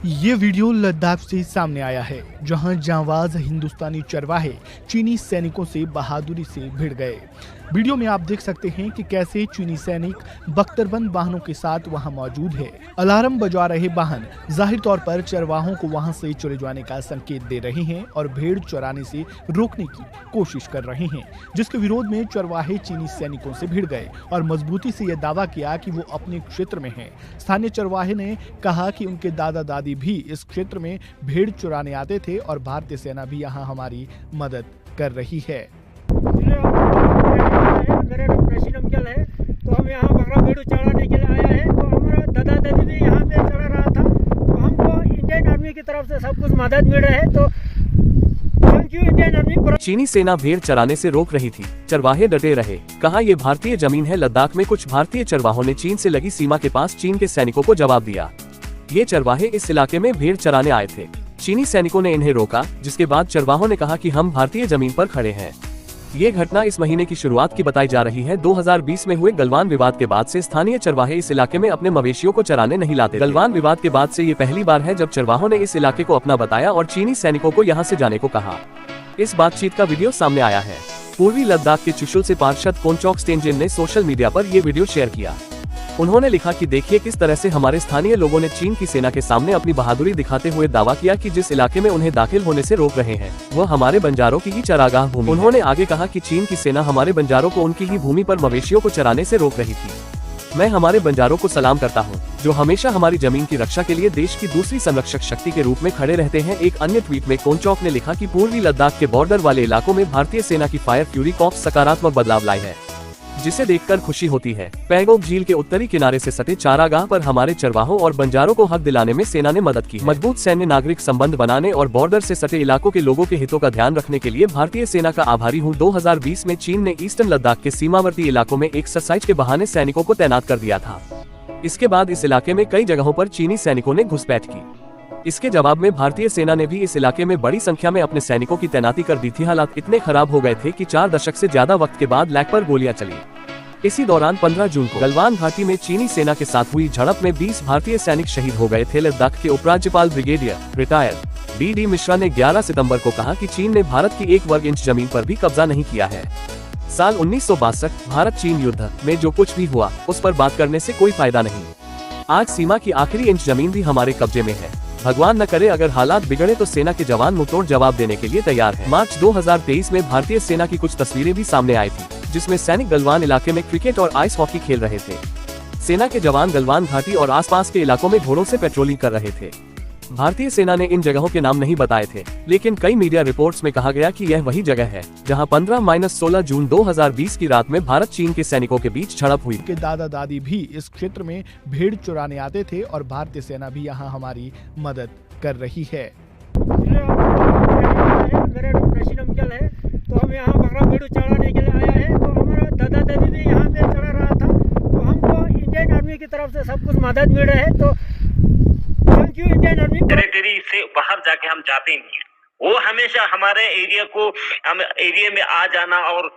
ये वीडियो लद्दाख से सामने आया है, जहां जांबाज हिंदुस्तानी चरवाहे चीनी सैनिकों से बहादुरी से भिड़ गए। वीडियो में आप देख सकते हैं कि कैसे चीनी सैनिक बख्तरबंद वाहनों के साथ वहां मौजूद है। अलार्म बजा रहे वाहन जाहिर तौर पर चरवाहों को वहां से चले जाने का संकेत दे रहे हैं और भेड़ चराने से रोकने की कोशिश कर रहे हैं, जिसके विरोध में चरवाहे चीनी सैनिकों से भिड़ गए और मजबूती से यह दावा किया कि वो अपने क्षेत्र में हैं। स्थानीय चरवाहे ने कहा कि उनके दादा दादी भी इस क्षेत्र में भेड़ चुराने आते थे और भारतीय सेना भी यहाँ हमारी मदद कर रही है। मेरा नाम रशीद अमजद है। तो हम यहाँ बकरा भेड़ चढ़ाने के लिए आया है। तो हमारा दादा दादी भी यहाँ पे चढ़ा रहा था। तो हमको इंडियन आर्मी की तरफ से सब कुछ मदद मिल रहा है। तो थैंक यू इंडियन आर्मी। चीनी सेना भेड़ चराने से रोक रही थी, चरवाहे डटे रहे। कहा ये भारतीय जमीन है। लद्दाख में कुछ भारतीय चरवाहों ने चीन से लगी सीमा के पास चीन के सैनिकों को जवाब दिया। ये चरवाहे इस इलाके में भेड़ चराने आए थे। चीनी सैनिकों ने इन्हें रोका, जिसके बाद चरवाहों ने कहा कि हम भारतीय जमीन पर खड़े हैं। ये घटना इस महीने की शुरुआत की बताई जा रही है। 2020 में हुए गलवान विवाद के बाद से स्थानीय चरवाहे इस इलाके में अपने मवेशियों को चराने नहीं लाते। गलवान विवाद के बाद से ये पहली बार है जब चरवाहों ने इस इलाके को अपना बताया और चीनी सैनिकों को यहाँ से जाने को कहा। इस बातचीत का वीडियो सामने आया है। पूर्वी लद्दाख के चुशुल से पार्षद कोनचोक स्टेंजिन ने सोशल मीडिया पर ये वीडियो शेयर किया। उन्होंने लिखा कि देखिए किस तरह से हमारे स्थानीय लोगों ने चीन की सेना के सामने अपनी बहादुरी दिखाते हुए दावा किया कि जिस इलाके में उन्हें दाखिल होने से रोक रहे हैं वह हमारे बंजारों की ही चरागाह भूमि। उन्होंने आगे कहा कि चीन की सेना हमारे बंजारों को उनकी ही भूमि पर मवेशियों को चराने से रोक रही थी। मैं हमारे बंजारों को सलाम करता हूं, जो हमेशा हमारी जमीन की रक्षा के लिए देश की दूसरी संरक्षक शक्ति के रूप में खड़े रहते हैं। एक अन्य ट्वीट में कोनचोक ने लिखा कि पूर्वी लद्दाख के बॉर्डर वाले इलाकों में भारतीय सेना की फायर फ्यूरी कॉर्प्स सकारात्मक बदलाव लाई है, जिसे देखकर खुशी होती है। पैंगोंग झील के उत्तरी किनारे से सटे चारागाह पर हमारे चरवाहों और बंजारों को हक दिलाने में सेना ने मदद की। मजबूत सैन्य नागरिक संबंध बनाने और बॉर्डर से सटे इलाकों के लोगों के हितों का ध्यान रखने के लिए भारतीय सेना का आभारी हूँ। 2020 में चीन ने ईस्टर्न लद्दाख के सीमावर्ती इलाकों में एक्सरसाइज के बहाने सैनिकों को तैनात कर दिया था। इसके बाद इस इलाके में कई जगहों पर चीनी सैनिकों ने घुसपैठ की। इसके जवाब में भारतीय सेना ने भी इस इलाके में बड़ी संख्या में अपने सैनिकों की तैनाती कर दी थी। हालात इतने खराब हो गए थे कि 4 दशक से ज्यादा वक्त के बाद लैक पर गोलियां चली। इसी दौरान 15 जून को गलवान घाटी में चीनी सेना के साथ हुई झड़प में 20 भारतीय सैनिक शहीद हो गए थे। लद्दाख के उपराज्यपाल ब्रिगेडियर रिटायर्ड डी मिश्रा ने 11 सितंबर को कहा कि चीन ने भारत की 1 वर्ग इंच जमीन पर भी कब्जा नहीं किया है। साल 1962 भारत चीन युद्ध में जो कुछ भी हुआ उस पर बात करने से कोई फायदा नहीं। आज सीमा की आखिरी इंच जमीन भी हमारे कब्जे में है। भगवान न करे अगर हालात बिगड़े तो सेना के जवान मुंहतोड़ जवाब देने के लिए तैयार हैं। मार्च 2023 में भारतीय सेना की कुछ तस्वीरें भी सामने आई थी, जिसमें सैनिक गलवान इलाके में क्रिकेट और आइस हॉकी खेल रहे थे। सेना के जवान गलवान घाटी और आसपास के इलाकों में घोड़ों से पेट्रोलिंग कर रहे थे। भारतीय सेना ने इन जगहों के नाम नहीं बताए थे, लेकिन कई मीडिया रिपोर्ट्स में कहा गया कि यह वही जगह है जहां 15-16 जून 2020 की रात में भारत चीन के सैनिकों के बीच झड़प हुई। के दादा दादी भी इस क्षेत्र में भेड़ चुराने आते थे और भारतीय सेना भी यहाँ हमारी मदद कर रही है। मेरा नाम रशीद अमजद है। तो हम यहाँ बकरा भेड़ चढ़ाने के लिए आया है। तो हमारा दादा दादी भी यहाँ पे चढ़ा रहा था। तो हमको इंडियन आर्मी की तरफ से सब कुछ मदद मिल रहा है। तो thank you Indian army. Territory से बाहर जाके हम जाते नहीं है। वो हमेशा हमारे एरिया को हम एरिया में आ जाना और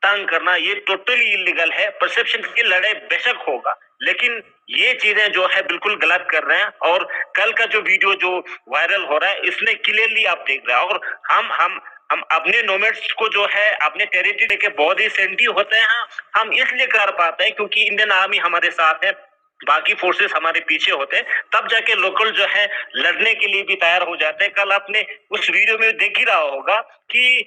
तंग करना ये टोटली इलीगल है। परसेप्शन की लड़ाई बेशक होगा, लेकिन ये चीजें जो है बिल्कुल गलत कर रहे हैं। और कल का जो वीडियो जो वायरल हो रहा है इसमें क्लियरली आप देख रहे हैं। और हम अपने नोमैड्स को जो है अपने टेरिटरी के बहुत ही सेंसिटिव होते हैं। हम इसलिए कर पाते हैं क्योंकि इंडियन आर्मी हमारे साथ है, बाकी फोर्सेस हमारे पीछे होते हैं, तब जाके लोकल जो है लड़ने के लिए भी तैयार हो जाते हैं। कल आपने उस वीडियो में देख ही रहा होगा कि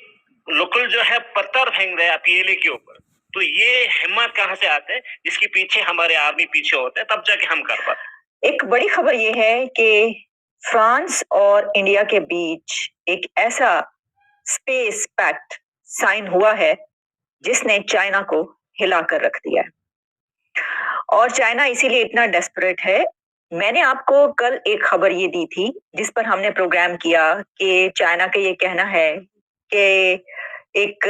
लोकल जो है पत्थर फेंक रहे हैं पीएलए के ऊपर। तो ये हिम्मत कहाँ से आते हैं? इसके पीछे हमारे आर्मी पीछे होते हैं, तब जाके हम कर पाते हैं। एक बड़ी खबर ये है कि फ्रांस और इंडिया के बीच एक ऐसा स्पेस पैक्ट साइन हुआ है जिसने चाइना को हिला कर रख दिया है, और चाइना इसीलिए इतना डेस्परेट है। मैंने आपको कल एक खबर ये दी थी जिस पर हमने प्रोग्राम किया कि चाइना का ये कहना है कि एक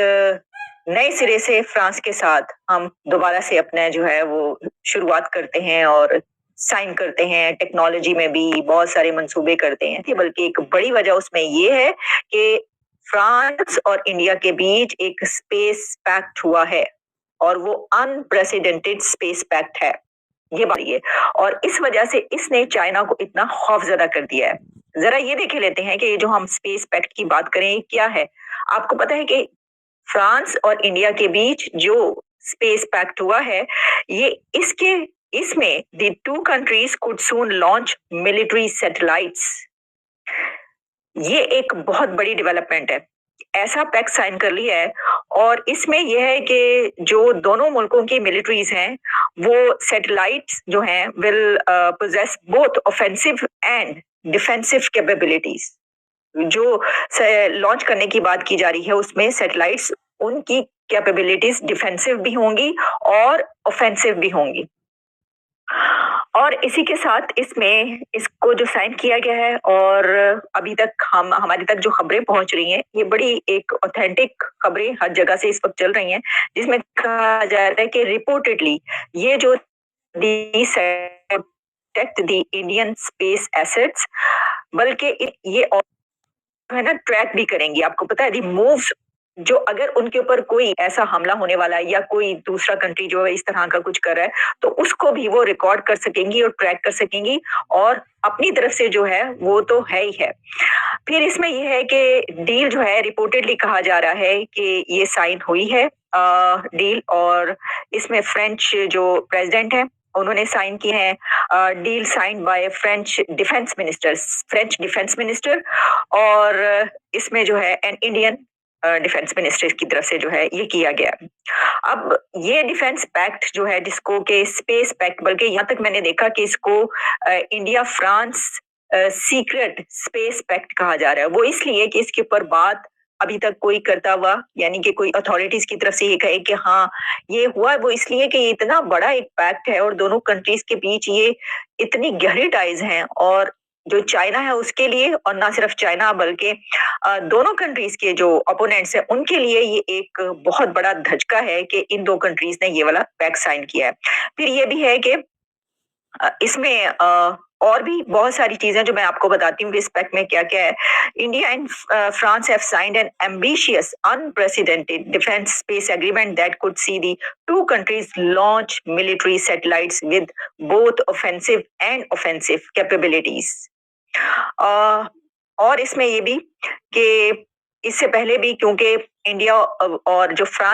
नए सिरे से फ्रांस के साथ हम दोबारा से अपने जो है वो शुरुआत करते हैं और साइन करते हैं, टेक्नोलॉजी में भी बहुत सारे मंसूबे करते हैं। बल्कि एक बड़ी वजह उसमें ये है कि फ्रांस और इंडिया के बीच एक स्पेस पैक्ट हुआ है और वो अनप्रेसिडेंटेड स्पेस पैक्ट है, ये बात है। और इस वजह से इसने चाइना को इतना खौफजदा कर दिया है। जरा ये देख लेते हैं कि ये जो हम स्पेस पैक्ट की बात करें ये क्या है। आपको पता है कि फ्रांस और इंडिया के बीच जो स्पेस पैक्ट हुआ है ये इसमें the two countries could soon launch military satellites. ये एक बहुत बड़ी डेवलपमेंट है, ऐसा पैक्ट साइन कर लिया है। और इसमें यह है कि जो दोनों मुल्कों की मिलिट्रीज हैं वो सैटेलाइट्स जो हैं will possess both offensive and defensive capabilities. जो लॉन्च करने की बात की जा रही है उसमें सैटेलाइट्स उनकी कैपेबिलिटीज डिफेंसिव भी होंगी और ऑफेंसिव भी होंगी। और इसी के साथ इसमें इसको जो साइन किया गया है और अभी तक हमारी तक जो खबरें पहुंच रही हैं ये बड़ी एक ऑथेंटिक खबरें हर जगह से इस वक्त चल रही हैं, जिसमें कहा जा रहा है कि रिपोर्टेडली ये जो protect the Indian space assets, बल्कि ये है ना ट्रैक भी करेंगी। आपको पता है दी मूव्स, जो अगर उनके ऊपर कोई ऐसा हमला होने वाला है या कोई दूसरा कंट्री जो है इस तरह का कुछ कर रहा है तो उसको भी वो रिकॉर्ड कर सकेंगी और ट्रैक कर सकेंगी, और अपनी तरफ से जो है वो तो है ही है। फिर इसमें यह है कि डील जो है रिपोर्टेडली कहा जा रहा है कि ये साइन हुई है डील, और इसमें फ्रेंच जो प्रेसिडेंट है उन्होंने साइन किए हैं। Deal sign by French defence minister और इसमें जो है एन इंडियन डिफेंस मिनिस्टर की तरफ से जो है ये किया गया। अब ये डिफेंस पैक्ट जो है जिसको के स्पेस पैक्ट, बल्कि यहाँ तक मैंने देखा कि इसको India France secret space pact कहा जा रहा है। वो इसलिए कि इसके ऊपर बात अभी तक कोई करता हुआ, यानी कि कोई अथॉरिटीज की तरफ से ये कहे कि हाँ ये हुआ, वो इसलिए कि ये इतना बड़ा एक पैक्ट है और दोनों कंट्रीज के बीच ये इतनी गहरी टाइज हैं, और जो चाइना है उसके लिए, और ना सिर्फ चाइना बल्कि दोनों कंट्रीज के जो ओपोनेंट्स हैं उनके लिए ये एक बहुत बड़ा धचका है कि इन दो कंट्रीज ने ये वाला पैक्ट साइन किया है। फिर ये भी है कि इसमें और भी बहुत सारी चीजें जो मैं आपको बताती हूँ रिस्पेक्ट में क्या क्या है। India and France have signed an ambitious unprecedented defence space agreement that could see the two countries launch military satellites with both offensive and offensive capabilities. और इसमें ये भी कि इससे पहले भी क्योंकि इंडिया और जो फ्रांस